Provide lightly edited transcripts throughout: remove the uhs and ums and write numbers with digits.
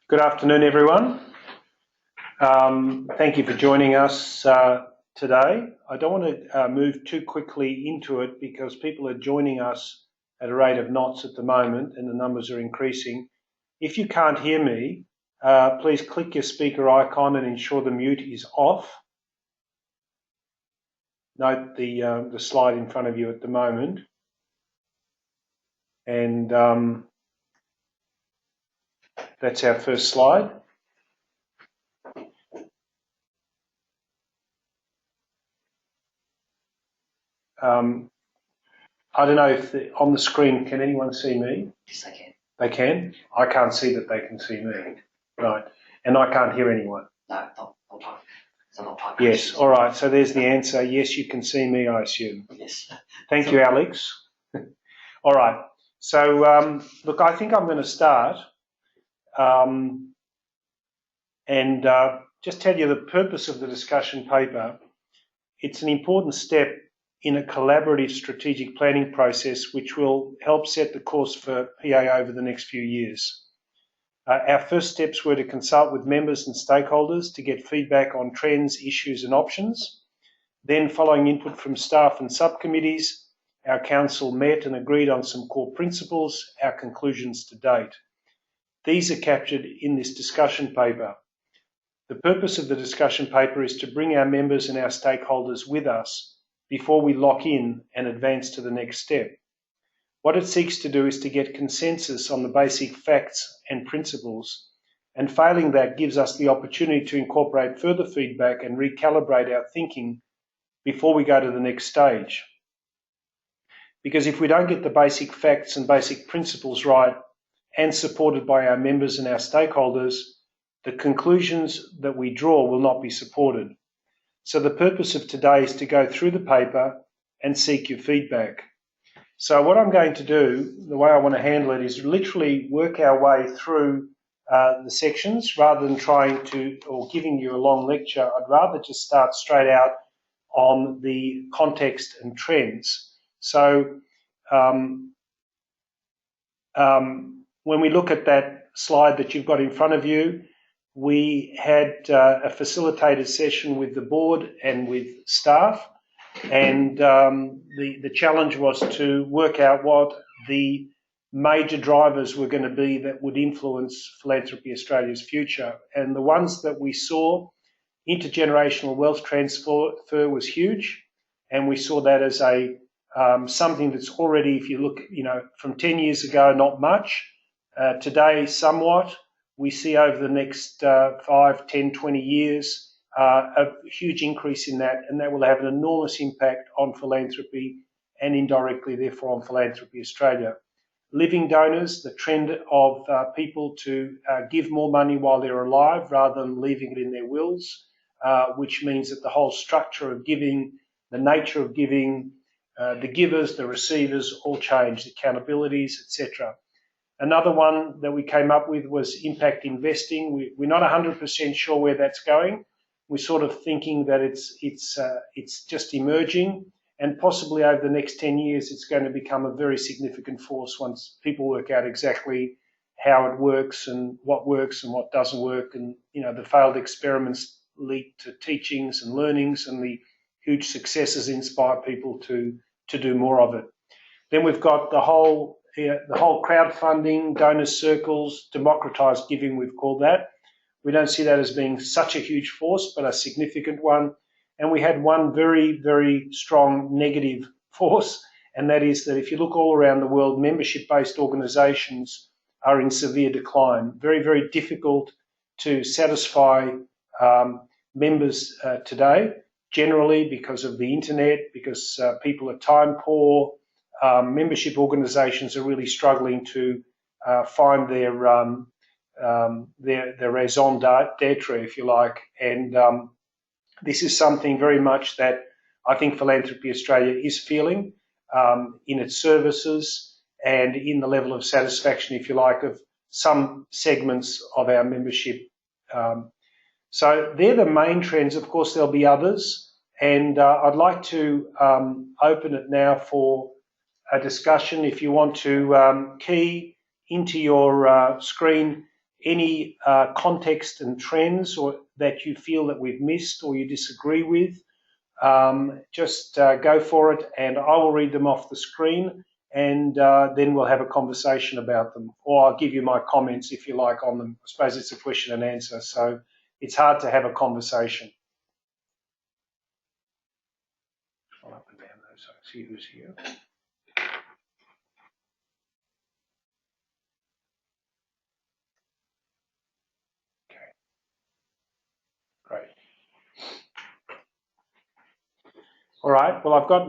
Good afternoon, everyone. Thank you for joining us today. I don't want to move too quickly into it because people are joining us at a rate of knots at the moment and the numbers are increasing. If you can't hear me, please click your speaker icon and ensure the mute is off. Note the slide in front of you at the moment. And that's our first slide. I don't know if on the screen, can anyone see me? Yes, I can. They can? I can't see that they can see me. Right. And I can't hear anyone? No, not talk. So not talk. Yes. All right. So there's the answer. Yes, you can see me, I assume. Yes. Thank you, Alex. All right. So, look, I think I'm going to start and just tell you the purpose of the discussion paper. It's an important step in a collaborative strategic planning process which will help set the course for PA over the next few years. Our first steps were to consult with members and stakeholders to get feedback on trends, issues and options. Then, following input from staff and subcommittees, our council met and agreed on some core principles, our conclusions to date. These are captured in this discussion paper. The purpose of the discussion paper is to bring our members and our stakeholders with us before we lock in and advance to the next step. What it seeks to do is to get consensus on the basic facts and principles, and failing that gives us the opportunity to incorporate further feedback and recalibrate our thinking before we go to the next stage. Because if we don't get the basic facts and basic principles right and supported by our members and our stakeholders, the conclusions that we draw will not be supported. So the purpose of today is to go through the paper and seek your feedback. So what I'm going to do, the way I want to handle it, is literally work our way through the sections rather than trying to, or giving you a long lecture. I'd rather just start straight out on the context and trends. So when we look at that slide that you've got in front of you, we had a facilitated session with the board and with staff, and the challenge was to work out what the major drivers were going to be that would influence Philanthropy Australia's future. And the ones that we saw, intergenerational wealth transfer was huge, and we saw that as a something that's already, if you look, from 10 years ago, not much. Today, somewhat. We see over the next 5, 10, 20 years a huge increase in that, and that will have an enormous impact on philanthropy and indirectly, therefore, on Philanthropy Australia. Living donors, the trend of people to give more money while they're alive rather than leaving it in their wills, which means that the whole structure of giving, the nature of giving, the givers, the receivers all change, accountabilities, etc. Another one that we came up with was impact investing. We're not 100% sure where that's going. We're sort of thinking that it's just emerging, and possibly over the next 10 years it's going to become a very significant force once people work out exactly how it works and what doesn't work, and the failed experiments lead to teachings and learnings, and the huge successes inspire people to do more of it. Then we've got the whole crowdfunding, donor circles, democratised giving, we've called that. We don't see that as being such a huge force, but a significant one. And we had one very, very strong negative force, and that is that if you look all around the world, membership-based organisations are in severe decline. Very, very difficult to satisfy members today, generally because of the internet, because people are time poor. Membership organisations are really struggling to find their raison d'etre, if you like, and this is something very much that I think Philanthropy Australia is feeling in its services and in the level of satisfaction, if you like, of some segments of our membership. So they're the main trends. Of course, there'll be others, and I'd like to open it now for a discussion. If you want to key into your screen any context and trends or that you feel that we've missed or you disagree with, just go for it, and I will read them off the screen, and then we'll have a conversation about them, or I'll give you my comments if you like on them. I suppose it's a question and answer, so it's hard to have a conversation. Up and down those, so see who's here. Okay, great. All right, well, I've got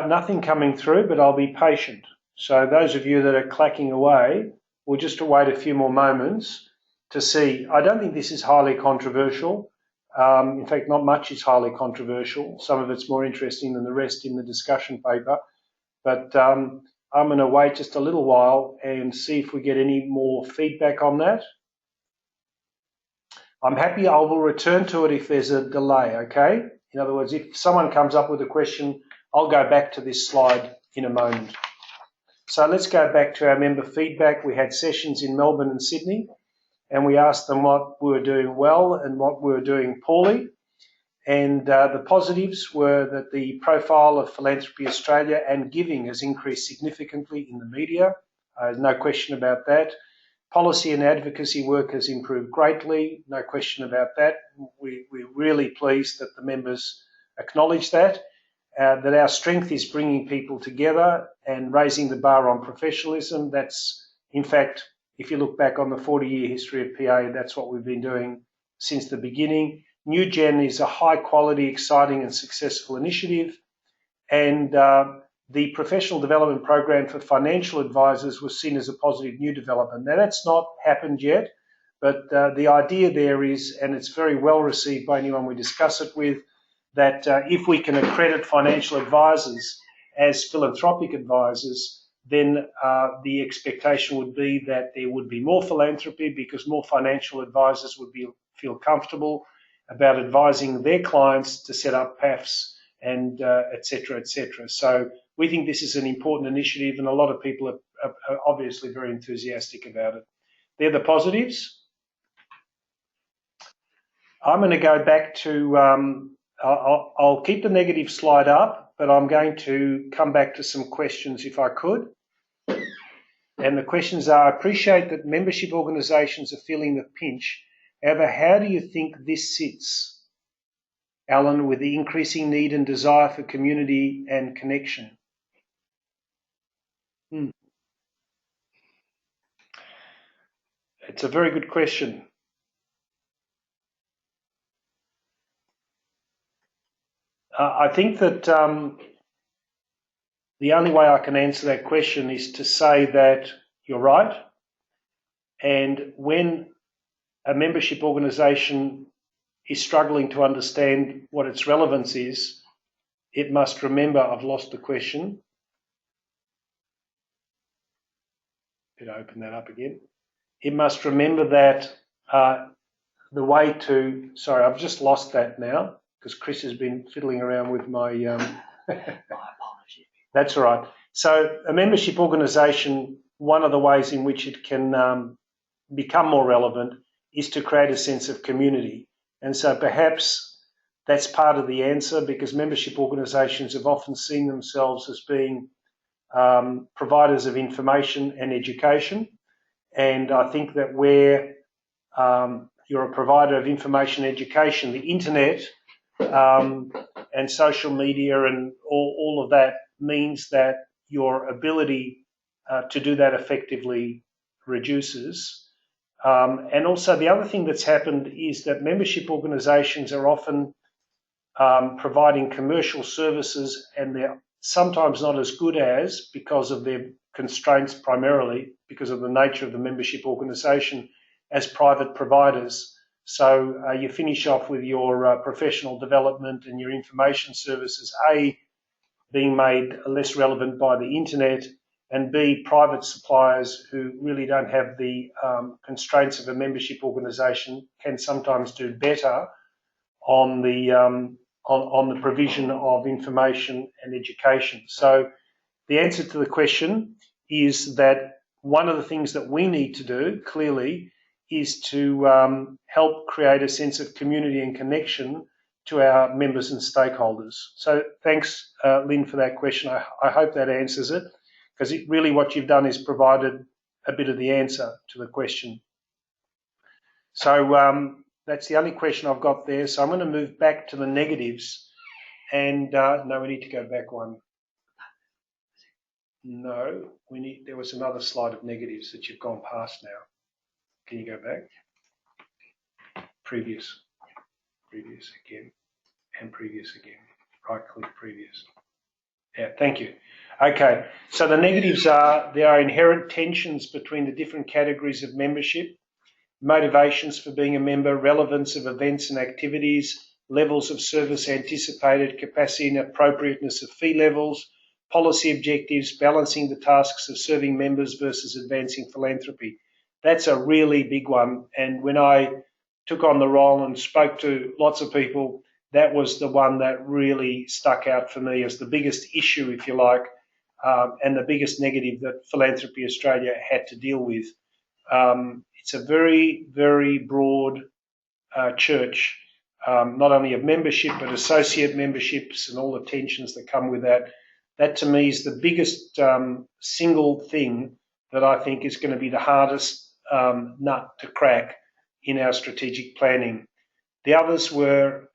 nothing coming through, but I'll be patient. So those of you that are clacking away, we'll just wait a few more moments to see. I don't think this is highly controversial. In fact, not much is highly controversial. Some of it's more interesting than the rest in the discussion paper. But I'm going to wait just a little while and see if we get any more feedback on that. I'm happy. I will return to it if there's a delay, okay? In other words, if someone comes up with a question, I'll go back to this slide in a moment. So let's go back to our member feedback. We had sessions in Melbourne and Sydney, and we asked them what we were doing well and what we were doing poorly. And the positives were that the profile of Philanthropy Australia and giving has increased significantly in the media. No question about that. Policy and advocacy work has improved greatly. No question about that. We're really pleased that the members acknowledge that. That our strength is bringing people together and raising the bar on professionalism. That's, in fact, if you look back on the 40-year history of PA, that's what we've been doing since the beginning. New Gen is a high-quality, exciting and successful initiative. And the professional development program for financial advisors was seen as a positive new development. Now, that's not happened yet, but the idea there is, and it's very well received by anyone we discuss it with, that if we can accredit financial advisors as philanthropic advisors, then the expectation would be that there would be more philanthropy because more financial advisors would feel comfortable about advising their clients to set up PAFs and et cetera, et cetera. So we think this is an important initiative, and a lot of people are obviously very enthusiastic about it. They're the positives. I'm going to go back to, I'll keep the negative slide up, but I'm going to come back to some questions if I could. And the questions are, I appreciate that membership organisations are feeling the pinch. However, how do you think this sits, Alan, with the increasing need and desire for community and connection? It's a very good question. I think that the only way I can answer that question is to say that you're right. And when a membership organisation is struggling to understand what its relevance is, it must remember, I've lost the question. Did I open that up again? It must remember that the way to, sorry, I've just lost that now because Chris has been fiddling around with my... My apology. That's all right. So a membership organisation, one of the ways in which it can become more relevant is to create a sense of community. And so perhaps that's part of the answer, because membership organisations have often seen themselves as being providers of information and education. And I think that where you're a provider of information and education, the internet and social media and all of that means that your ability to do that effectively reduces. And also the other thing that's happened is that membership organisations are often providing commercial services, and they're sometimes not as good as, because of their constraints, primarily because of the nature of the membership organisation, as private providers. So you finish off with your professional development and your information services, A, being made less relevant by the internet, and B, private suppliers who really don't have the constraints of a membership organisation can sometimes do better on the provision of information and education. So the answer to the question is that one of the things that we need to do, clearly, is to help create a sense of community and connection to our members and stakeholders. So thanks, Lynn, for that question. I hope that answers it, because really what you've done is provided a bit of the answer to the question. So that's the only question I've got there. So I'm going to move back to the negatives. And no, we need to go back one. No, there was another slide of negatives that you've gone past now. Can you go back? Previous again, and previous again. Right click previous. Yeah, thank you. Okay, so the negatives are there are inherent tensions between the different categories of membership, motivations for being a member, relevance of events and activities, levels of service anticipated, capacity and appropriateness of fee levels, policy objectives, balancing the tasks of serving members versus advancing philanthropy. That's a really big one. And when I took on the role and spoke to lots of people, that was the one that really stuck out for me as the biggest issue, if you like, and the biggest negative that Philanthropy Australia had to deal with. It's a very, very broad church, not only of membership, but associate memberships and all the tensions that come with that. That to me is the biggest single thing that I think is going to be the hardest nut to crack in our strategic planning. The others were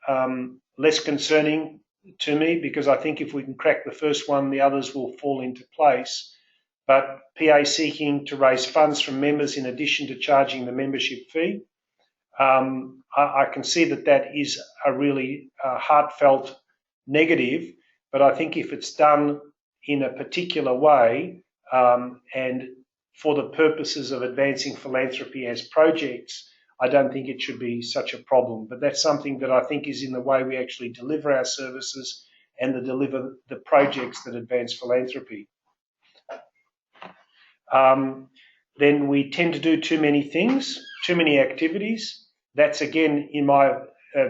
less concerning to me, because I think if we can crack the first one, the others will fall into place. But PA seeking to raise funds from members in addition to charging the membership fee, I can see that that is a really heartfelt negative, but I think if it's done in a particular way and for the purposes of advancing philanthropy as projects, I don't think it should be such a problem. But that's something that I think is in the way we actually deliver our services and deliver the projects that advance philanthropy. Then we tend to do too many things, too many activities. That's again, in my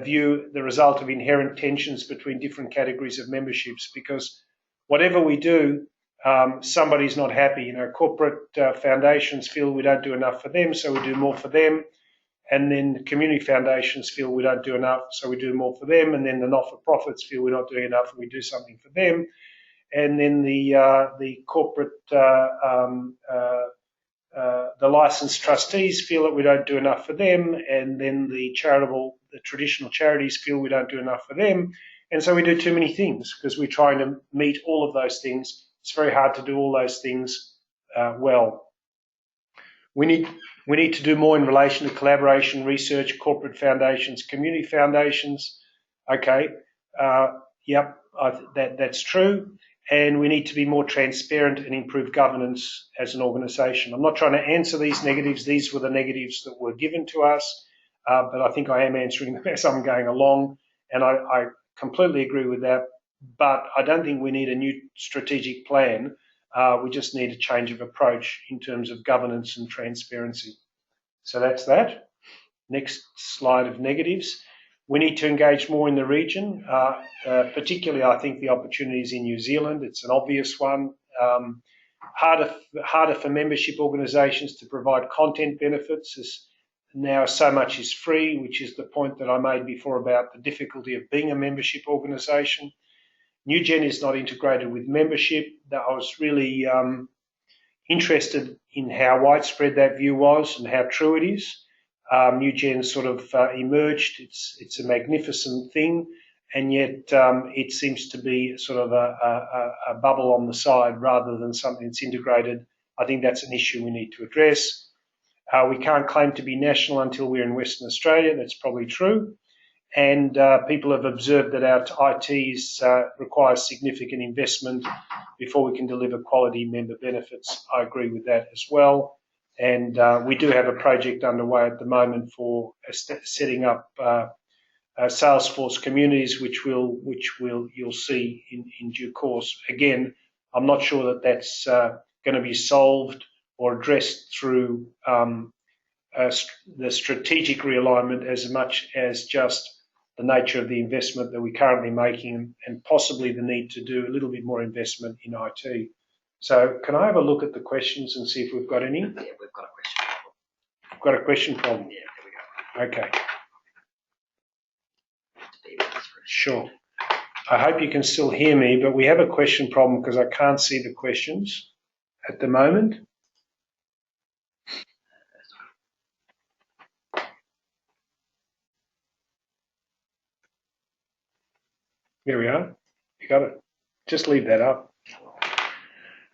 view, the result of inherent tensions between different categories of memberships, because whatever we do, somebody's not happy. You know, corporate foundations feel we don't do enough for them, so we do more for them. And then community foundations feel we don't do enough, so we do more for them. And then the not-for-profits feel we're not doing enough, and we do something for them. And then the corporate, the licensed trustees feel that we don't do enough for them, and then the traditional charities feel we don't do enough for them. And so we do too many things because we're trying to meet all of those things. It's very hard to do all those things well. We need to do more in relation to collaboration, research, corporate foundations, community foundations. Okay, yep, that's true. And we need to be more transparent and improve governance as an organisation. I'm not trying to answer these negatives. These were the negatives that were given to us, but I think I am answering them as I'm going along, and I completely agree with that. But I don't think we need a new strategic plan. We just need a change of approach in terms of governance and transparency. So that's that. Next slide of negatives. We need to engage more in the region, particularly I think the opportunities in New Zealand. It's an obvious one. Harder for membership organisations to provide content benefits, as now so much is free, which is the point that I made before about the difficulty of being a membership organisation. Newgen is not integrated with membership. I was really interested in how widespread that view was and how true it is. Newgen sort of emerged. It's a magnificent thing, and yet it seems to be sort of a bubble on the side rather than something that's integrated. I think that's an issue we need to address. We can't claim to be national until we're in Western Australia. That's probably true. And people have observed that our ITs require significant investment before we can deliver quality member benefits. I agree with that as well. And we do have a project underway at the moment for setting up Salesforce communities, which you'll see in due course. Again, I'm not sure that that's going to be solved or addressed through the strategic realignment as much as just the nature of the investment that we're currently making, and possibly the need to do a little bit more investment in IT. So can I have a look at the questions and see if we've got any? Yeah, we've got a question. Got a question problem? Yeah, there we go. Okay, Be with us for a second. sure. I hope you can still hear me, but we have a question problem because I can't see the questions at the moment. There we are. You got it. Just leave that up.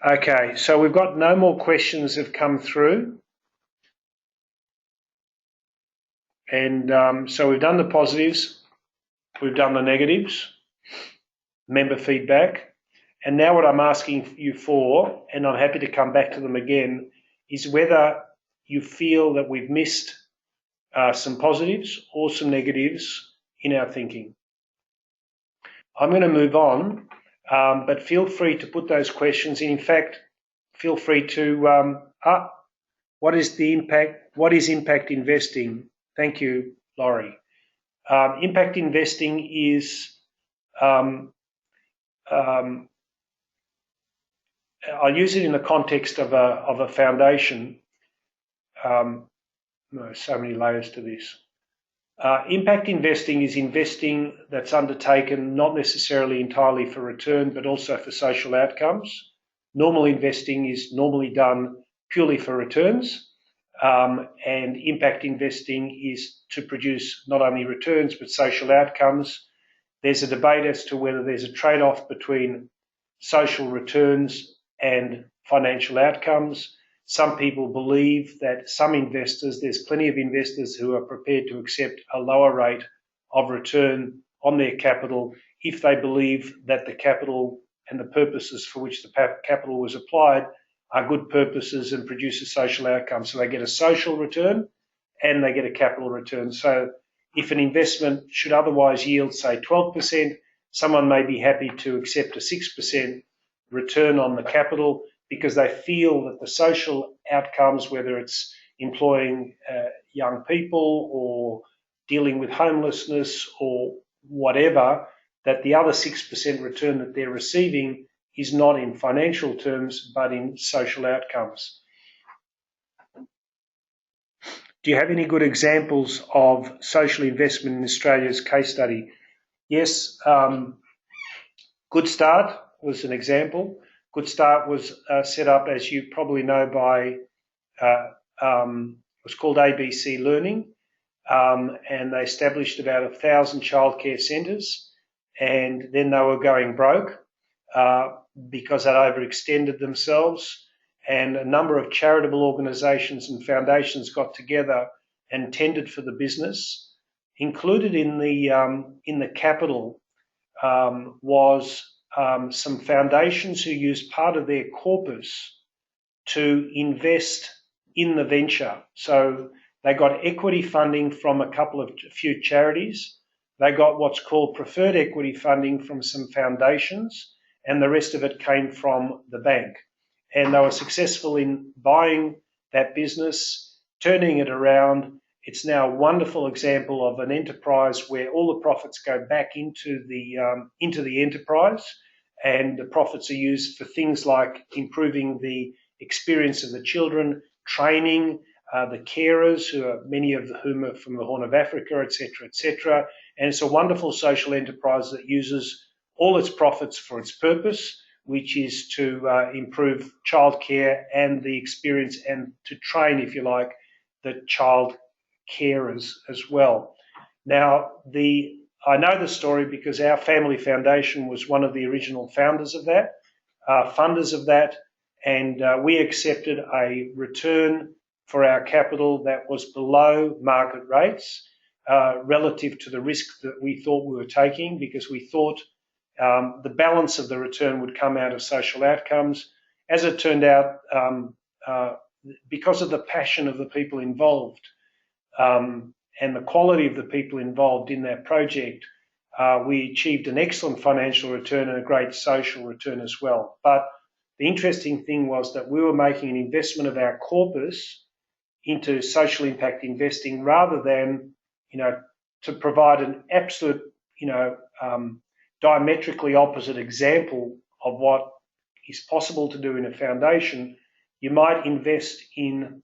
Okay, so we've got no more questions have come through. And so we've done the positives, we've done the negatives, member feedback, and now what I'm asking you for, and I'm happy to come back to them again, is whether you feel that we've missed some positives or some negatives in our thinking. I'm going to move on, but feel free to put those questions in. In fact, feel free to, what is the impact? What is impact investing? Thank you, Laurie. Impact investing is, I'll use it in the context of a foundation. There's so many layers to this. Impact investing is investing that's undertaken not necessarily entirely for return, but also for social outcomes. Normal investing is normally done purely for returns, and impact investing is to produce not only returns but social outcomes. There's a debate as to whether there's a trade-off between social returns and financial outcomes. Some people believe that there's plenty of investors who are prepared to accept a lower rate of return on their capital if they believe that the capital and the purposes for which the capital was applied are good purposes and produce a social outcome. So they get a social return and they get a capital return. So if an investment should otherwise yield, say, 12%, someone may be happy to accept a 6% return on the capital because they feel that the social outcomes, whether it's employing young people or dealing with homelessness or whatever, that the other 6% return that they're receiving is not in financial terms but in social outcomes. Do you have any good examples of social investment in Australia's case study? Yes, Good Start was an example. Good Start was set up, as you probably know, by, it was called ABC Learning, and they established about 1,000 childcare centres, and then they were going broke because they'd overextended themselves, and a number of charitable organisations and foundations got together and tendered for the business. Included in the capital was some foundations who used part of their corpus to invest in the venture. So they got equity funding from a few charities. They got what's called preferred equity funding from some foundations, and the rest of it came from the bank. And they were successful in buying that business, turning it around. It's now a wonderful example of an enterprise where all the profits go back into the enterprise, and the profits are used for things like improving the experience of the children, training the carers, many of whom are from the Horn of Africa, etc., etc. And it's a wonderful social enterprise that uses all its profits for its purpose, which is to improve childcare and the experience and to train, if you like, the child carers as well. Now, I know the story because our family foundation was one of the original founders of that, funders of that, and we accepted a return for our capital that was below market rates relative to the risk that we thought we were taking, because we thought the balance of the return would come out of social outcomes. As it turned out, because of the passion of the people involved and the quality of the people involved in that project, we achieved an excellent financial return and a great social return as well. But the interesting thing was that we were making an investment of our corpus into social impact investing rather than, to provide an absolute, diametrically opposite example of what is possible to do in a foundation. You might invest in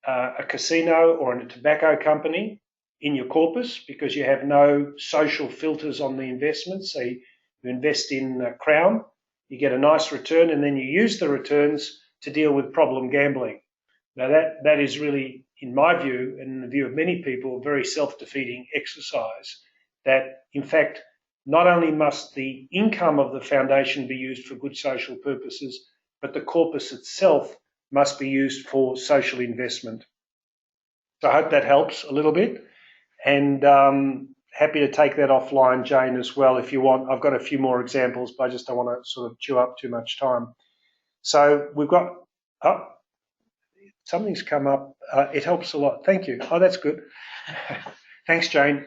a casino or in a tobacco company in your corpus because you have no social filters on the investments. So you invest in Crown, you get a nice return, and then you use the returns to deal with problem gambling. Now that is really, in my view, and in the view of many people, a very self-defeating exercise that, in fact, not only must the income of the foundation be used for good social purposes, but the corpus itself must be used for social investment. So I hope that helps a little bit, and happy to take that offline, Jane, as well, if you want. I've got a few more examples, but I just don't want to sort of chew up too much time. So we've got, oh, something's come up. It helps a lot. Thank you. Oh, that's good. Thanks, Jane.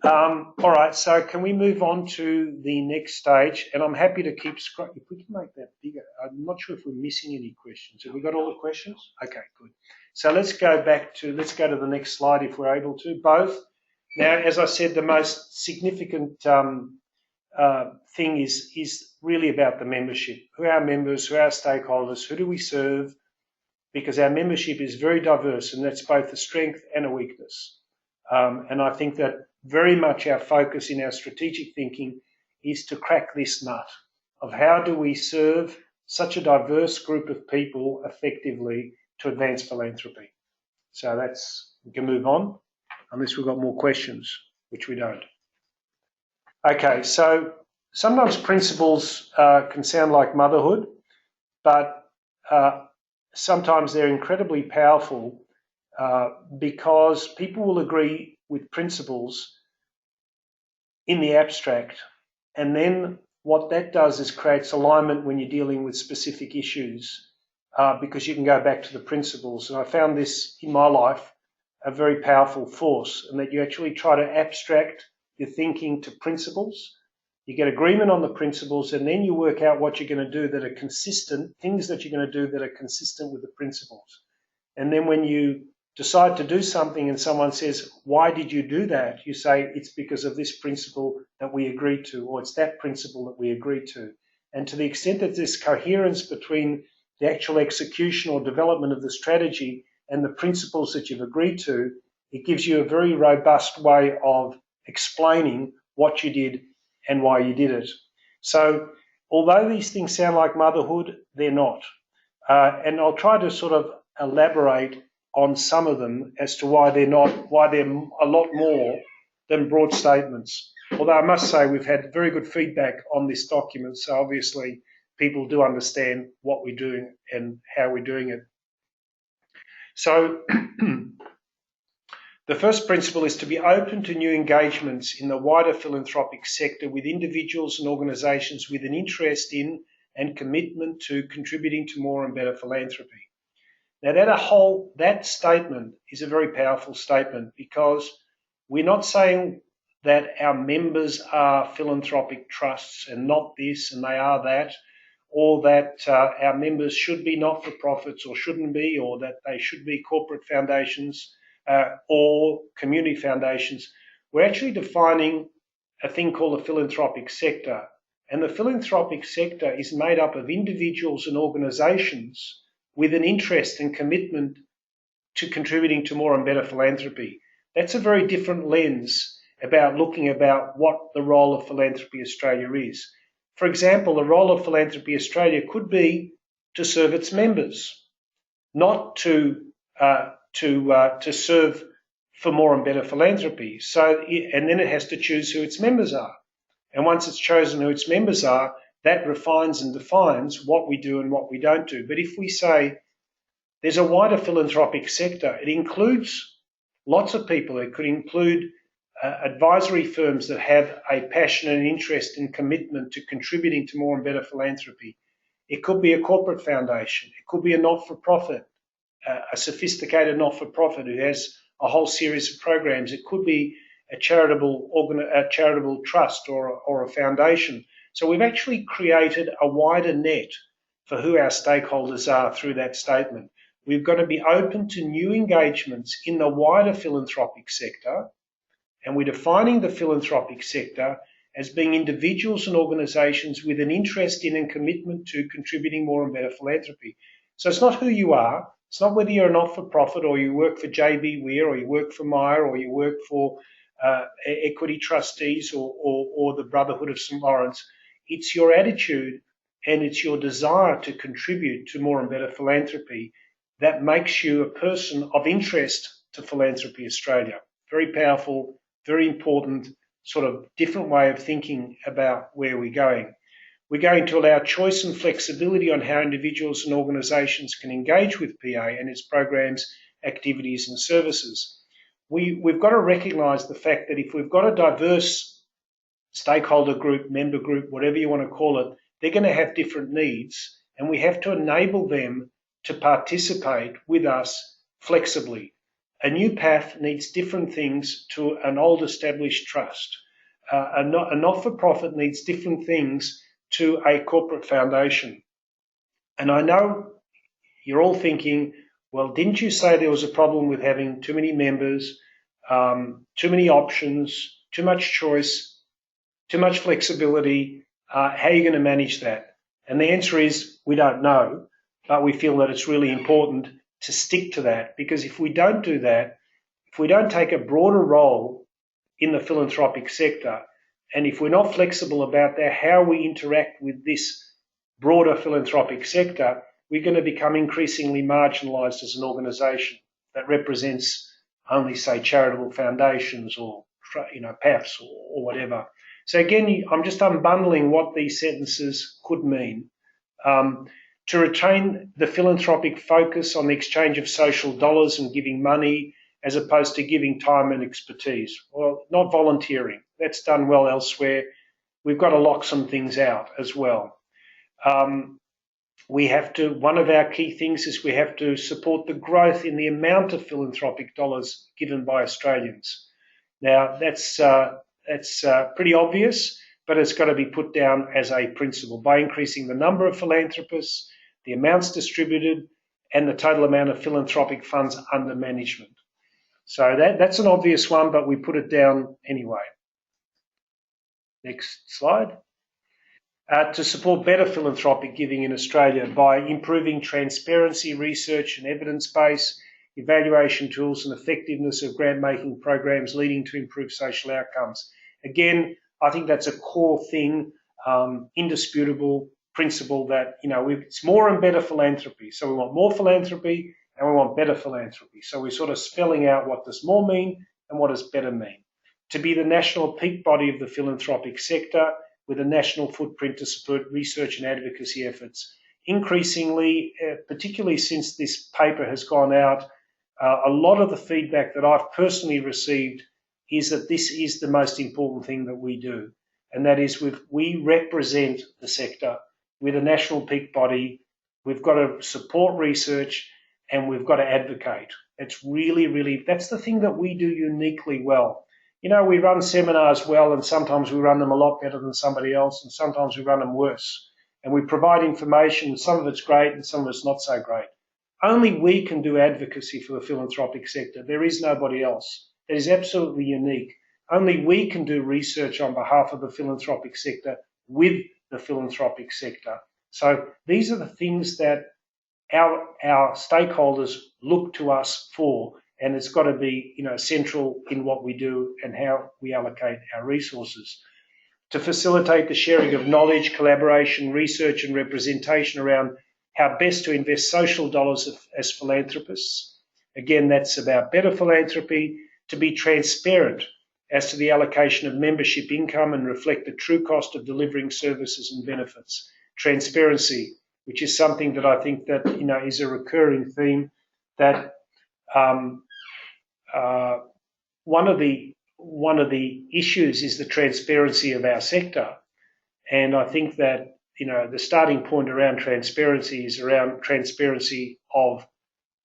All right, so can we move on to the next stage? And I'm happy to keep scrolling. If we can make that bigger. I'm not sure if we're missing any questions. Have we got all the questions? Okay, good. So let's go to the next slide if we're able to. Both. Now, as I said, the most significant thing is really about the membership. Who are our members? Who are our stakeholders? Who do we serve? Because our membership is very diverse, and that's both a strength and a weakness. And I think that very much our focus in our strategic thinking is to crack this nut of how do we serve such a diverse group of people effectively to advance philanthropy. So we can move on, unless we've got more questions, which we don't. Okay, so sometimes principles can sound like motherhood, but sometimes they're incredibly powerful because people will agree with principles in the abstract, and then what that does is creates alignment when you're dealing with specific issues because you can go back to the principles. And I found this in my life a very powerful force, and that you actually try to abstract your thinking to principles. You get agreement on the principles, and then you work out what you're going to do that are consistent, things that you're going to do that are consistent with the principles. And then when you decide to do something and someone says, why did you do that? You say, it's because of this principle that we agreed to, or it's that principle that we agreed to. And to the extent that there's coherence between the actual execution or development of the strategy and the principles that you've agreed to, it gives you a very robust way of explaining what you did and why you did it. So although these things sound like motherhood, they're not. And I'll try to sort of elaborate on some of them as to why they're not, why they're a lot more than broad statements. Although I must say we've had very good feedback on this document, so obviously people do understand what we're doing and how we're doing it. So the first principle is to be open to new engagements in the wider philanthropic sector with individuals and organisations with an interest in and commitment to contributing to more and better philanthropy. Now that statement is a very powerful statement because we're not saying that our members are philanthropic trusts and not this and they are that, or that our members should be not-for-profits or shouldn't be, or that they should be corporate foundations or community foundations. We're actually defining a thing called the philanthropic sector. And the philanthropic sector is made up of individuals and organisations with an interest and commitment to contributing to more and better philanthropy. That's a very different lens about looking about what the role of Philanthropy Australia is. For example, the role of Philanthropy Australia could be to serve its members, not to serve for more and better philanthropy. And then it has to choose who its members are. And once it's chosen who its members are, that refines and defines what we do and what we don't do. But if we say there's a wider philanthropic sector, it includes lots of people. It could include advisory firms that have a passion and interest and commitment to contributing to more and better philanthropy. It could be a corporate foundation. It could be a not-for-profit, a sophisticated not-for-profit who has a whole series of programs. It could be a charitable trust or a foundation. So we've actually created a wider net for who our stakeholders are through that statement. We've got to be open to new engagements in the wider philanthropic sector, and we're defining the philanthropic sector as being individuals and organisations with an interest in and commitment to contributing more and better philanthropy. So it's not who you are, It's not whether you're a not-for-profit or you work for JB Weir or you work for Myer or you work for Equity Trustees or the Brotherhood of St. Lawrence. It's your attitude and it's your desire to contribute to more and better philanthropy that makes you a person of interest to Philanthropy Australia. Very powerful, very important, sort of different way of thinking about where we're going. We're going to allow choice and flexibility on how individuals and organisations can engage with PA and its programs, activities and services. We've got to recognise the fact that if we've got a diverse stakeholder group, member group, whatever you want to call it, they're going to have different needs and we have to enable them to participate with us flexibly. A new path needs different things to an old established trust. A not-for-profit needs different things to a corporate foundation. And I know you're all thinking, well, didn't you say there was a problem with having too many members, too many options, too much choice, too much flexibility? How are you going to manage that? And the answer is we don't know, but we feel that it's really important to stick to that, because if we don't do that, if we don't take a broader role in the philanthropic sector, and if we're not flexible about that, how we interact with this broader philanthropic sector, we're going to become increasingly marginalised as an organisation that represents only, say, charitable foundations or PAFs or whatever. So again, I'm just unbundling what these sentences could mean. To retain the philanthropic focus on the exchange of social dollars and giving money as opposed to giving time and expertise. Well, not volunteering. That's done well elsewhere. We've got to lock some things out as well. One of our key things is we have to support the growth in the amount of philanthropic dollars given by Australians. Now, that's pretty obvious, but it's got to be put down as a principle by increasing the number of philanthropists, the amounts distributed, and the total amount of philanthropic funds under management. So that's an obvious one, but we put it down anyway. Next slide. To support better philanthropic giving in Australia by improving transparency, research and evidence base, evaluation tools and effectiveness of grant-making programs leading to improved social outcomes. Again, I think that's a core thing, indisputable principle that, it's more and better philanthropy. So we want more philanthropy and we want better philanthropy. So we're sort of spelling out what does more mean and what does better mean. To be the national peak body of the philanthropic sector with a national footprint to support research and advocacy efforts. Increasingly, particularly since this paper has gone out, a lot of the feedback that I've personally received is that this is the most important thing that we do. And that is we represent the sector with a national peak body. We've got to support research and we've got to advocate. It's really, that's the thing that we do uniquely well. We run seminars well, and sometimes we run them a lot better than somebody else, and sometimes we run them worse. And we provide information, some of it's great and some of it's not so great. Only we can do advocacy for the philanthropic sector. There is nobody else. It is absolutely unique. Only we can do research on behalf of the philanthropic sector with the philanthropic sector. So these are the things that our stakeholders look to us for, and it's got to be, central in what we do and how we allocate our resources. To facilitate the sharing of knowledge, collaboration, research and representation around how best to invest social dollars as philanthropists. Again, that's about better philanthropy. To be transparent as to the allocation of membership income and reflect the true cost of delivering services and benefits. Transparency, which is something that I think that, is a recurring theme that one of the issues is the transparency of our sector, and I think that the starting point around transparency is around transparency of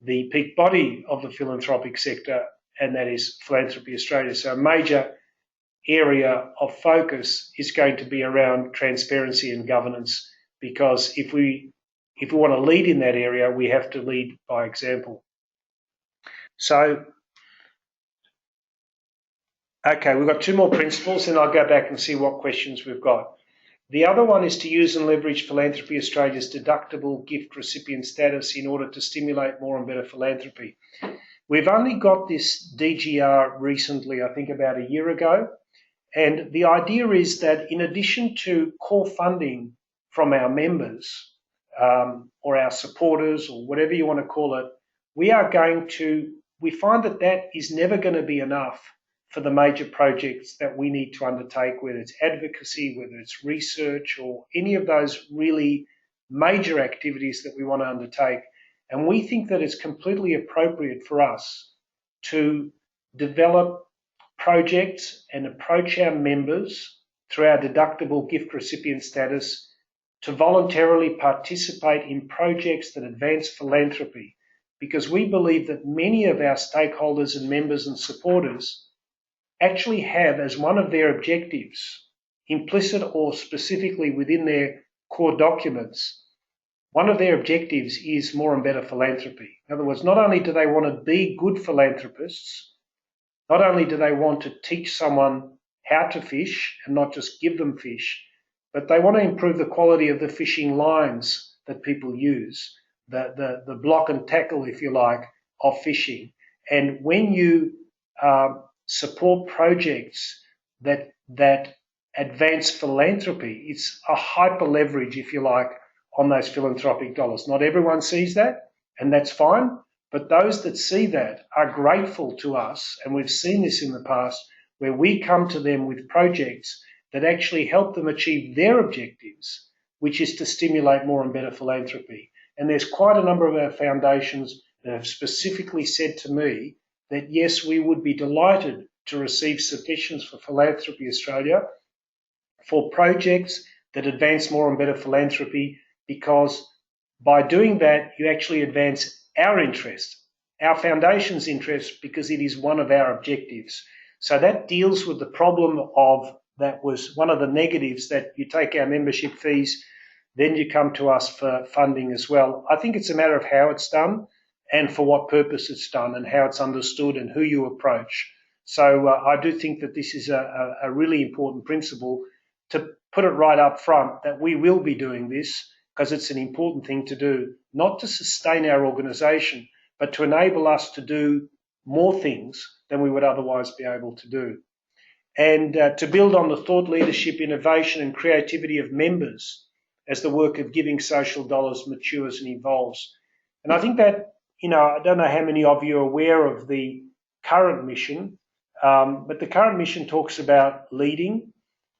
the peak body of the philanthropic sector, and that is Philanthropy Australia. So a major area of focus is going to be around transparency and governance, because if we want to lead in that area, we have to lead by example. So, okay, we've got two more principles, and I'll go back and see what questions we've got. The other one is to use and leverage Philanthropy Australia's deductible gift recipient status in order to stimulate more and better philanthropy. We've only got this DGR recently, I think about a year ago, and the idea is that in addition to core funding from our members or our supporters or whatever you want to call it, we find that that is never going to be enough for the major projects that we need to undertake, whether it's advocacy, whether it's research, or any of those really major activities that we want to undertake. And we think that it's completely appropriate for us to develop projects and approach our members through our deductible gift recipient status to voluntarily participate in projects that advance philanthropy, because we believe that many of our stakeholders and members and supporters actually have as one of their objectives, implicit or specifically within their core documents, one of their objectives is more and better philanthropy. In other words, not only do they want to be good philanthropists, not only do they want to teach someone how to fish and not just give them fish, but they want to improve the quality of the fishing lines that people use, the block and tackle, if you like, of fishing. And when you support projects that advance philanthropy, it's a hyper leverage, if you like, on those philanthropic dollars. Not everyone sees that, and that's fine, but those that see that are grateful to us, and we've seen this in the past, where we come to them with projects that actually help them achieve their objectives, which is to stimulate more and better philanthropy. And there's quite a number of our foundations that have specifically said to me that, yes, we would be delighted to receive submissions for Philanthropy Australia for projects that advance more and better philanthropy, because by doing that, you actually advance our interest, our foundation's interest, because it is one of our objectives. So that deals with the problem of, that was one of the negatives, that you take our membership fees, then you come to us for funding as well. I think it's a matter of how it's done and for what purpose it's done and how it's understood and who you approach. So I do think that this is a really important principle to put it right up front, that we will be doing this because it's an important thing to do, not to sustain our organisation, but to enable us to do more things than we would otherwise be able to do. And to build on the thought, leadership, innovation and creativity of members as the work of giving social dollars matures and evolves. And I think that, I don't know how many of you are aware of the current mission, but the current mission talks about leading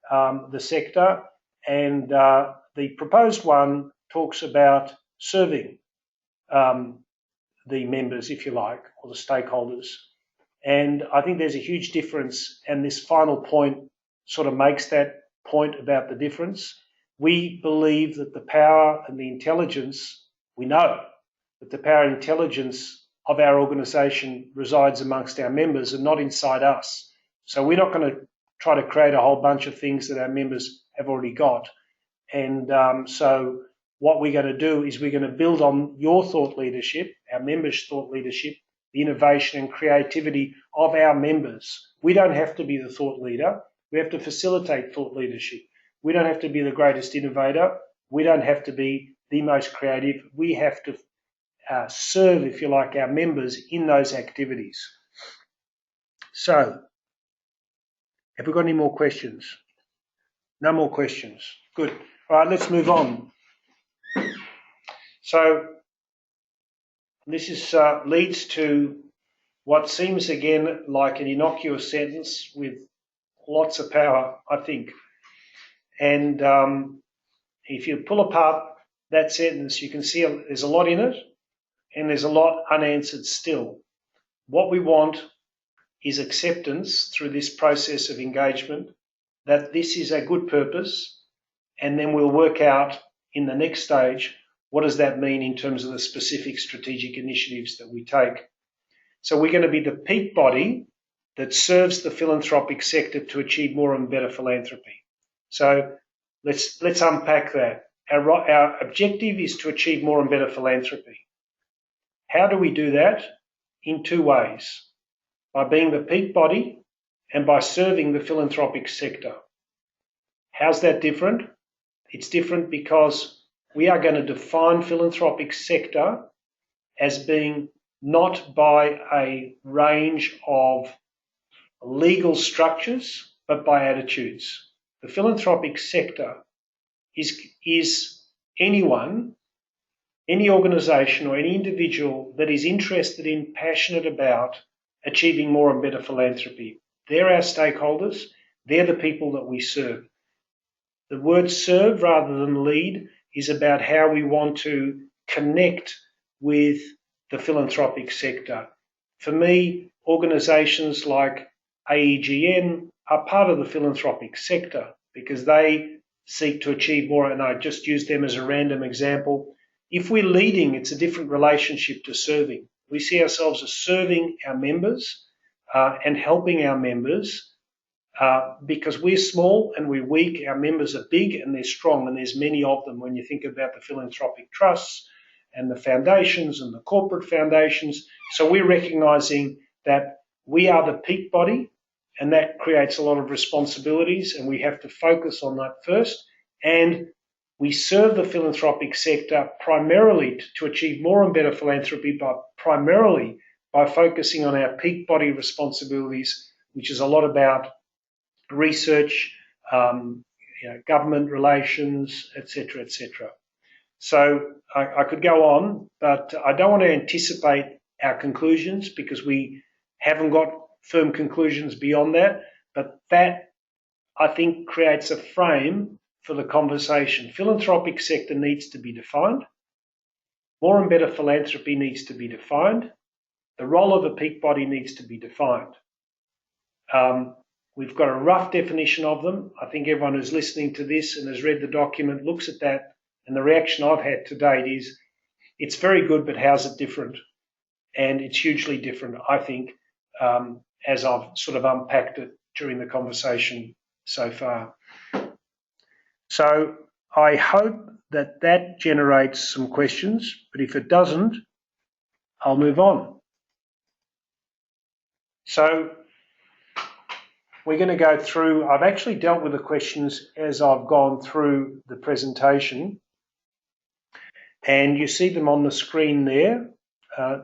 the sector, and the proposed one talks about serving the members, if you like, or the stakeholders. And I think there's a huge difference, and this final point sort of makes that point about the difference. We believe that the power and the intelligence, we know that the power and intelligence of our organisation resides amongst our members and not inside us. So we're not going to try to create a whole bunch of things that our members have already got. And so what we're going to do is we're going to build on your thought leadership, our members' thought leadership, the innovation and creativity of our members. We don't have to be the thought leader. We have to facilitate thought leadership. We don't have to be the greatest innovator. We don't have to be the most creative. We have to serve, if you like, our members in those activities. So, have we got any more questions? No more questions. Good. All right, let's move on. So, this is leads to what seems again like an innocuous sentence with lots of power, I think. And if you pull apart that sentence, you can see there's a lot in it, and there's a lot unanswered still. What we want is acceptance through this process of engagement that this is a good purpose, and then we'll work out in the next stage what does that mean in terms of the specific strategic initiatives that we take. So we're going to be the peak body that serves the philanthropic sector to achieve more and better philanthropy. So let's unpack that. Our objective is to achieve more and better philanthropy. How do we do that? In two ways: by being the peak body and by serving the philanthropic sector. How's that different? It's different because we are going to define philanthropic sector as being not by a range of legal structures, but by attitudes. The philanthropic sector is anyone, any organisation or any individual that is interested in, passionate about achieving more and better philanthropy. They're our stakeholders. They're the people that we serve. The word serve rather than lead is about how we want to connect with the philanthropic sector. For me, organisations like AEGN are part of the philanthropic sector because they seek to achieve more, and I just use them as a random example. If we're leading, it's a different relationship to serving. We see ourselves as serving our members and helping our members because we're small and we're weak. Our members are big and they're strong, and there's many of them when you think about the philanthropic trusts and the foundations and the corporate foundations. So we're recognising that we are the peak body, and that creates a lot of responsibilities, and we have to focus on that first. And we serve the philanthropic sector primarily to achieve more and better philanthropy, but primarily by focusing on our peak body responsibilities, which is a lot about research, government relations, etc., etc. So I could go on, but I don't want to anticipate our conclusions because we haven't got firm conclusions beyond that. But that, I think, creates a frame for the conversation. Philanthropic sector needs to be defined. More and better philanthropy needs to be defined. The role of a peak body needs to be defined. We've got a rough definition of them. I think everyone who's listening to this and has read the document looks at that, and the reaction I've had to date is it's very good, but how's it different? And it's hugely different, I think, as I've sort of unpacked it during the conversation so far. So I hope that that generates some questions, but if it doesn't, I'll move on. So we're going to go through, I've actually dealt with the questions as I've gone through the presentation, and you see them on the screen there.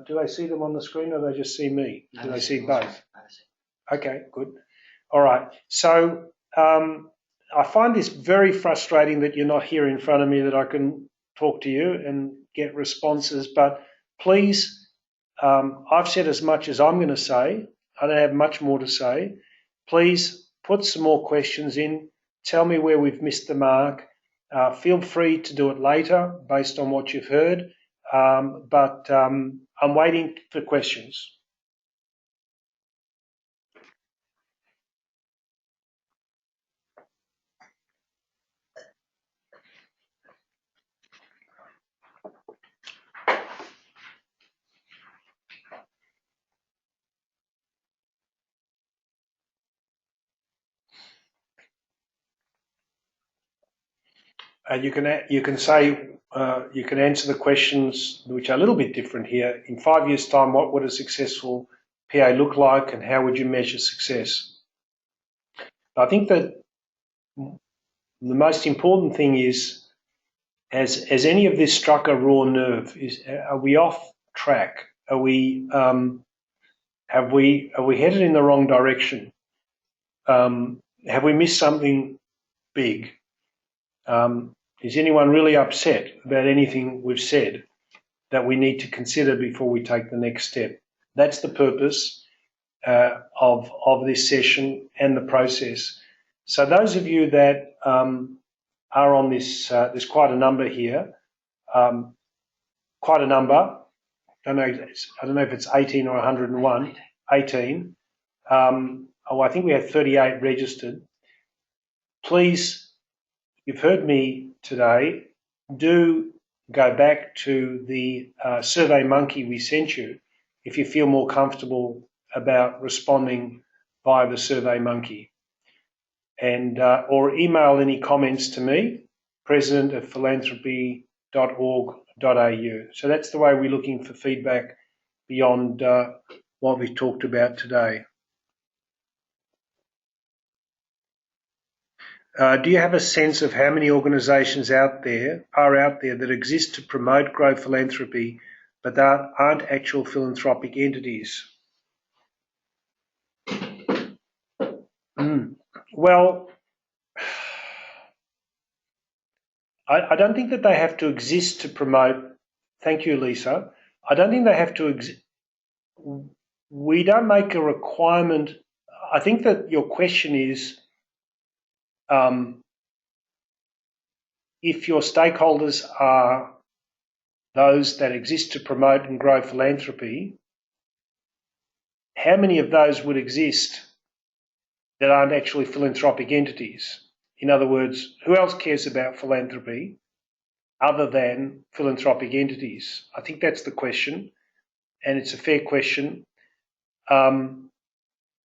Do I see them on the screen, or do they just see me? Do they see both? Okay, good. All right. So I find this very frustrating that you're not here in front of me, that I can talk to you and get responses. But please, I've said as much as I'm going to say. I don't have much more to say. Please put some more questions in. Tell me where we've missed the mark. Feel free to do it later based on what you've heard. But I'm waiting for questions. You can answer the questions which are a little bit different here. In 5 years' time, what would a successful PA look like, and how would you measure success? I think that the most important thing is, has any of this struck a raw nerve? Are we off track? Are we headed in the wrong direction? Have we missed something big? Is anyone really upset about anything we've said that we need to consider before we take the next step? That's the purpose of this session and the process. So those of you that are on this, there's quite a number here, quite a number. I don't know if it's 18 or 101. 18. I think we have 38 registered. Please, you've heard me today, do go back to the Survey Monkey we sent you if you feel more comfortable about responding via the Survey Monkey. And or email any comments to me, president@philanthropy.org.au. So that's the way we're looking for feedback beyond what we've talked about today. Do you have a sense of how many organisations are out there that exist to promote grow philanthropy, but that aren't actual philanthropic entities? Well, I don't think that they have to exist to promote. Thank you, Lisa. I don't think they have to exist. We don't make a requirement. I think that your question is, if your stakeholders are those that exist to promote and grow philanthropy, how many of those would exist that aren't actually philanthropic entities? In other words, who else cares about philanthropy other than philanthropic entities? I think that's the question, and it's a fair question. The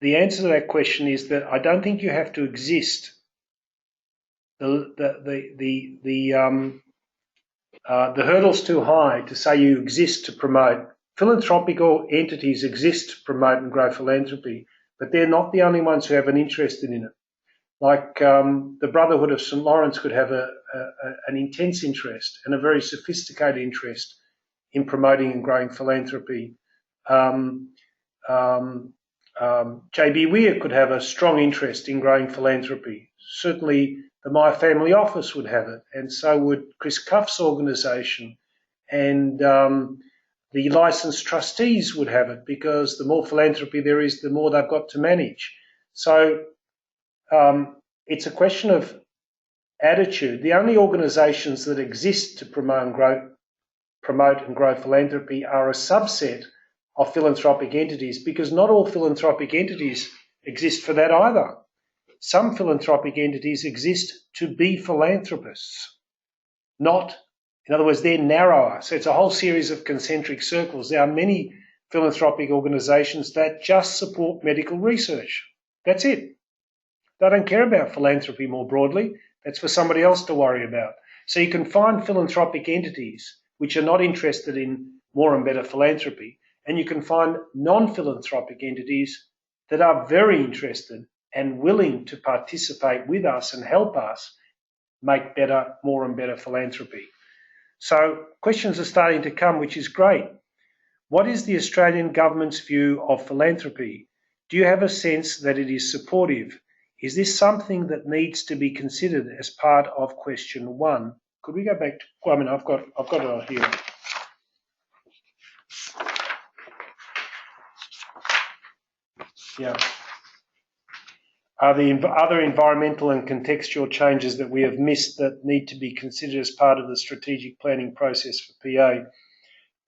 answer to that question is that I don't think you have to exist. The hurdle's too high to say you exist to promote. Philanthropic entities exist to promote and grow philanthropy, but they're not the only ones who have an interest in it. Like the Brotherhood of St. Lawrence could have an intense interest and a very sophisticated interest in promoting and growing philanthropy. JB Weir could have a strong interest in growing philanthropy. Certainly the My Family Office would have it, and so would Chris Cuff's organisation, and the licensed trustees would have it, because the more philanthropy there is, the more they've got to manage. So it's a question of attitude. The only organisations that exist to promote and grow philanthropy are a subset of philanthropic entities, because not all philanthropic entities exist for that either. Some philanthropic entities exist to be philanthropists, not, in other words, they're narrower. So it's a whole series of concentric circles. There are many philanthropic organisations that just support medical research. That's it. They don't care about philanthropy more broadly. That's for somebody else to worry about. So you can find philanthropic entities which are not interested in more and better philanthropy, and you can find non-philanthropic entities that are very interested and willing to participate with us and help us make better, more and better philanthropy. So questions are starting to come, which is great. What is the Australian government's view of philanthropy? Do you have a sense that it is supportive? Is this something that needs to be considered as part of question 1? Could we go back to, well, I mean, I've got it here. Yeah. Are there other environmental and contextual changes that we have missed that need to be considered as part of the strategic planning process for PA?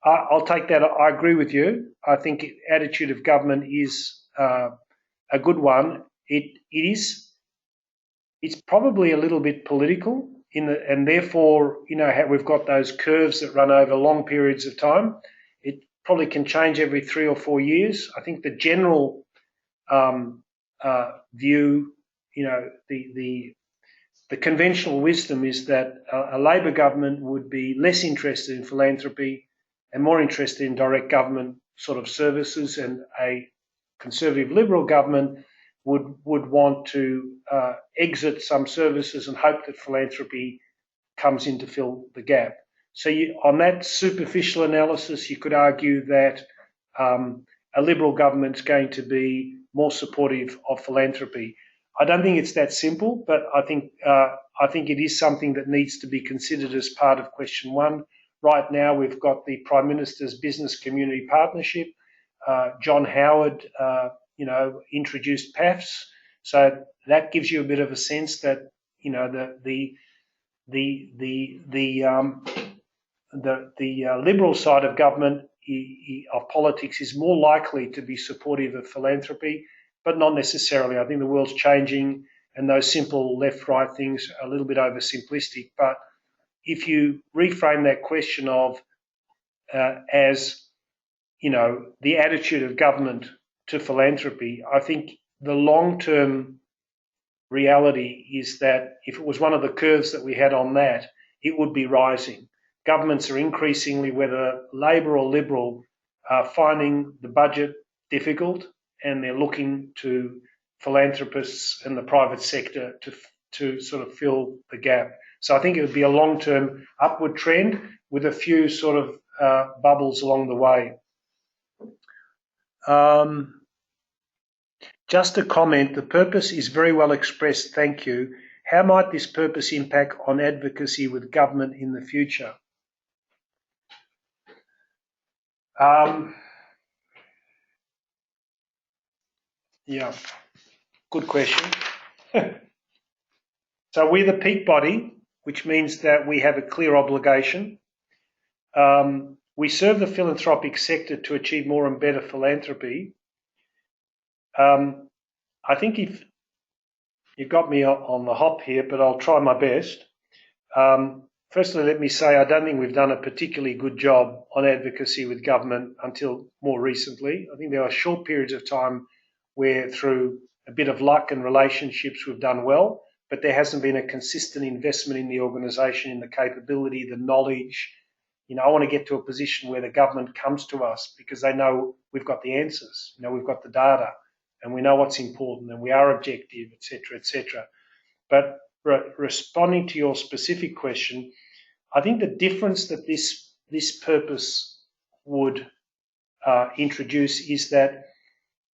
I'll take that. I agree with you. I think attitude of government is a good one. It's probably a little bit political and therefore, you know, we've got those curves that run over long periods of time. It probably can change every 3 or 4 years. I think the general view, you know, the conventional wisdom is that a Labor government would be less interested in philanthropy and more interested in direct government sort of services, and a Conservative Liberal government would want to exit some services and hope that philanthropy comes in to fill the gap. So on that superficial analysis, you could argue that a Liberal government's going to be more supportive of philanthropy. I don't think it's that simple, but I think it is something that needs to be considered as part of question 1. Right now, we've got the Prime Minister's Business Community Partnership. John Howard, you know, introduced PAFs, so that gives you a bit of a sense that, you know, the Liberal side of government, of politics, is more likely to be supportive of philanthropy, but not necessarily. I think the world's changing, and those simple left-right things are a little bit oversimplistic. But if you reframe that question of as, you know, the attitude of government to philanthropy, I think the long-term reality is that if it was one of the curves that we had on that, it would be rising. Governments are increasingly, whether Labor or Liberal, finding the budget difficult, and they're looking to philanthropists and the private sector to sort of fill the gap. So I think it would be a long-term upward trend with a few sort of bubbles along the way. Just a comment, the purpose is very well expressed, thank you. How might this purpose impact on advocacy with government in the future? Yeah, good question. So we're the peak body, which means that we have a clear obligation. We serve the philanthropic sector to achieve more and better philanthropy. I think if you got me on the hop here, but I'll try my best. Firstly, let me say I don't think we've done a particularly good job on advocacy with government until more recently. I think there are short periods of time where through a bit of luck and relationships we've done well, but there hasn't been a consistent investment in the organisation, in the capability, the knowledge. I want to get to a position where the government comes to us because they know we've got the answers, we've got the data and we know what's important and we are objective, etc., etc. But responding to your specific question, I think the difference that this purpose would introduce is that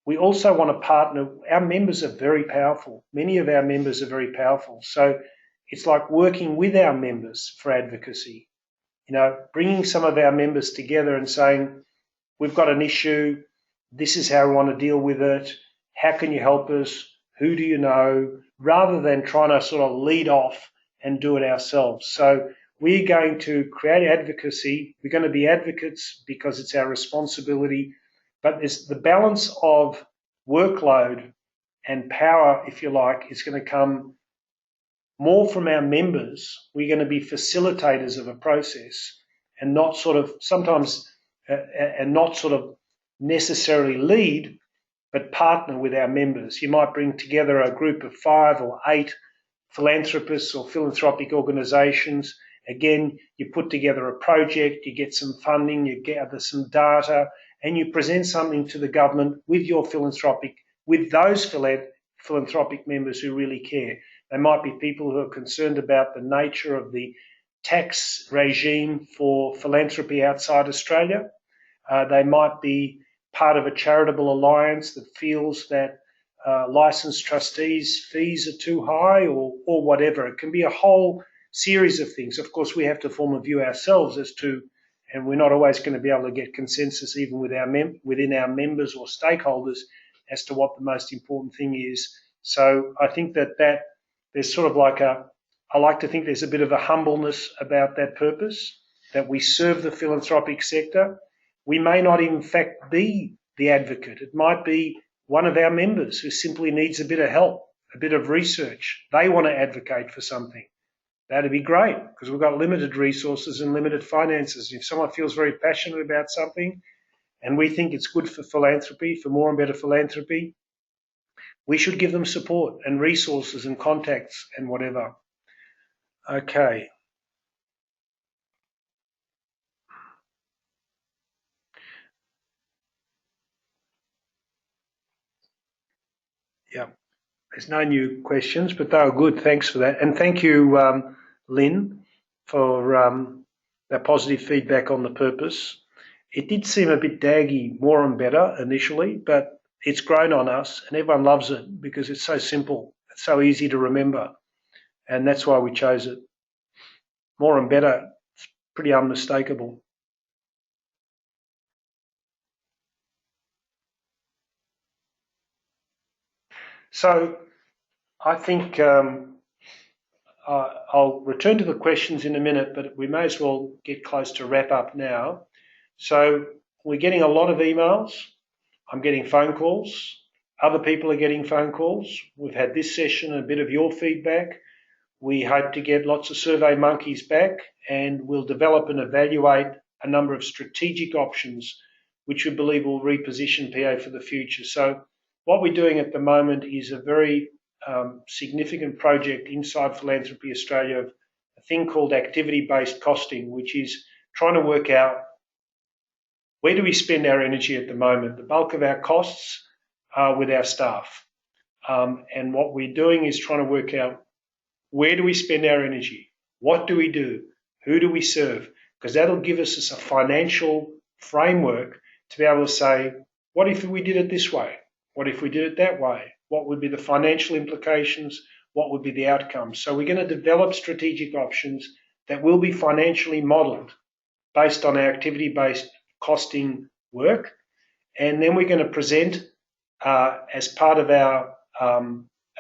we also want to partner. Our members are very powerful. Many of our members are very powerful. So it's like working with our members for advocacy. Bringing some of our members together and saying, we've got an issue. This is how we want to deal with it. How can you help us? Who do you know? Rather than trying to sort of lead off and do it ourselves. So we're going to create advocacy. We're going to be advocates because it's our responsibility. But there's the balance of workload and power, if you like, is going to come more from our members. We're going to be facilitators of a process and not sort of sometimes and not sort of necessarily lead, but partner with our members. You might bring together a group of 5 or 8 philanthropists or philanthropic organisations. Again, you put together a project, you get some funding, you gather some data, and you present something to the government with those philanthropic members who really care. They might be people who are concerned about the nature of the tax regime for philanthropy outside Australia. They might be part of a charitable alliance that feels that licensed trustees' fees are too high or whatever. It can be a whole series of things. Of course, we have to form a view ourselves as to, and we're not always going to be able to get consensus even with within our members or stakeholders as to what the most important thing is. So I think that there's sort of like I like to think there's a bit of a humbleness about that purpose, that we serve the philanthropic sector. We may not in fact be the advocate. It might be one of our members who simply needs a bit of help, a bit of research. They want to advocate for something. That'd be great because we've got limited resources and limited finances. If someone feels very passionate about something and we think it's good for philanthropy, for more and better philanthropy, we should give them support and resources and contacts and whatever. Okay. Yeah. There's no new questions, but they were good. Thanks for that. And thank you, Lynn, for that positive feedback on the purpose. It did seem a bit daggy, more and better initially, but it's grown on us and everyone loves it because it's so simple. It's so easy to remember. And that's why we chose it. More and better, it's pretty unmistakable. So I think I'll return to the questions in a minute, but we may as well get close to wrap up now. So we're getting a lot of emails. I'm getting phone calls. Other people are getting phone calls. We've had this session, a bit of your feedback. We hope to get lots of Survey Monkeys back, and we'll develop and evaluate a number of strategic options which we believe will reposition PA for the future. So what we're doing at the moment is a very significant project inside Philanthropy Australia of a thing called activity-based costing, which is trying to work out where do we spend our energy at the moment. The bulk of our costs are with our staff. And what we're doing is trying to work out where do we spend our energy? What do we do? Who do we serve? Because that'll give us a financial framework to be able to say, what if we did it this way? What if we did it that way? What would be the financial implications? What would be the outcomes? So we're going to develop strategic options that will be financially modelled based on our activity-based costing work. And then we're going to present as part of our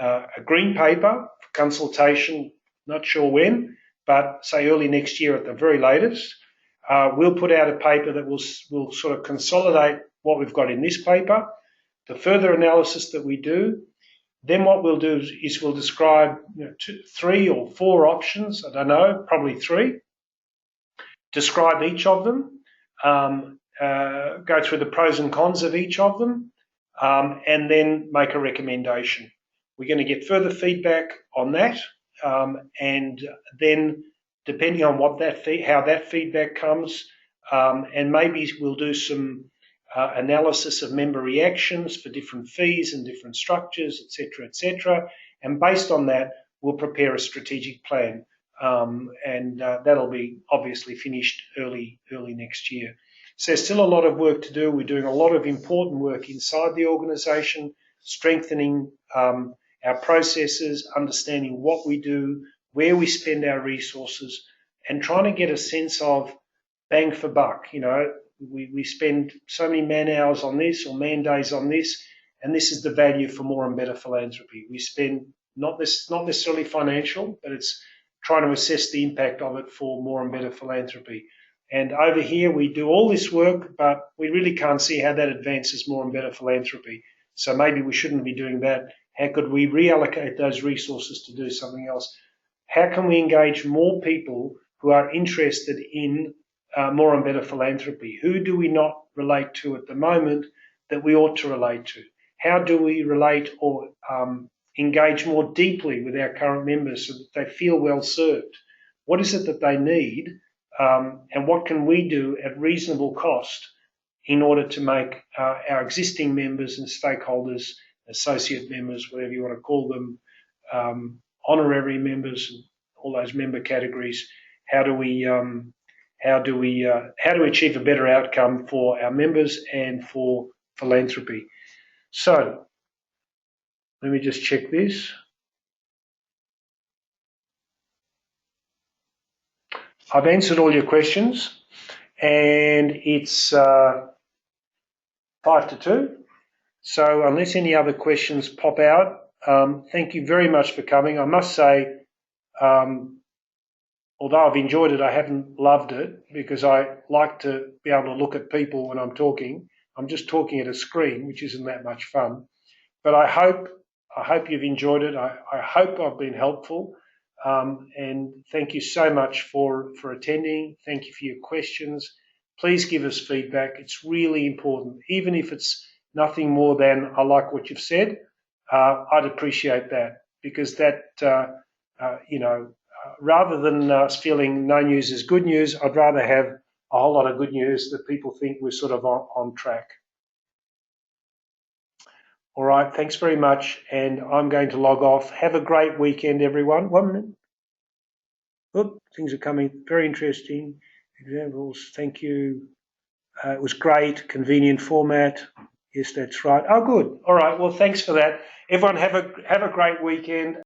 a green paper for consultation, not sure when, but say early next year at the very latest. We'll put out a paper that will sort of consolidate what we've got in this paper, the further analysis that we do. Then what we'll do is we'll describe 3 or 4 options, I don't know, probably 3, describe each of them, go through the pros and cons of each of them, and then make a recommendation. We're going to get further feedback on that, and then depending on what how that feedback comes, and maybe we'll do some analysis of member reactions for different fees and different structures, etc., etc. And based on that, we'll prepare a strategic plan, and that'll be obviously finished early next year. So there's still a lot of work to do. We're doing a lot of important work inside the organisation, strengthening our processes, understanding what we do, where we spend our resources, and trying to get a sense of bang for buck. We spend so many man hours on this or man days on this, and this is the value for more and better philanthropy. We spend not necessarily financial, but it's trying to assess the impact of it for more and better philanthropy. And over here, we do all this work, but we really can't see how that advances more and better philanthropy. So maybe we shouldn't be doing that. How could we reallocate those resources to do something else? How can we engage more people who are interested in more and better philanthropy? Who do we not relate to at the moment that we ought to relate to? How do we relate or engage more deeply with our current members so that they feel well served? What is it that they need, and what can we do at reasonable cost in order to make our existing members and stakeholders, associate members, whatever you want to call them, honorary members, and all those member categories, how do we achieve a better outcome for our members and for philanthropy? So let me just check this. I've answered all your questions, and it's 5 to 2. So unless any other questions pop out, thank you very much for coming. I must say, although I've enjoyed it, I haven't loved it because I like to be able to look at people when I'm talking. I'm just talking at a screen, which isn't that much fun. But I hope you've enjoyed it. I hope I've been helpful. And thank you so much for attending. Thank you for your questions. Please give us feedback. It's really important. Even if it's nothing more than, I like what you've said, I'd appreciate that, because that, rather than us feeling no news is good news, I'd rather have a whole lot of good news that people think we're sort of on track. All right, thanks very much, and I'm going to log off. Have a great weekend, everyone. 1 minute. Oop, things are coming. Very interesting examples. Thank you. It was great, convenient format. Yes, that's right. Oh, good. All right. Well, thanks for that. Everyone, have a great weekend.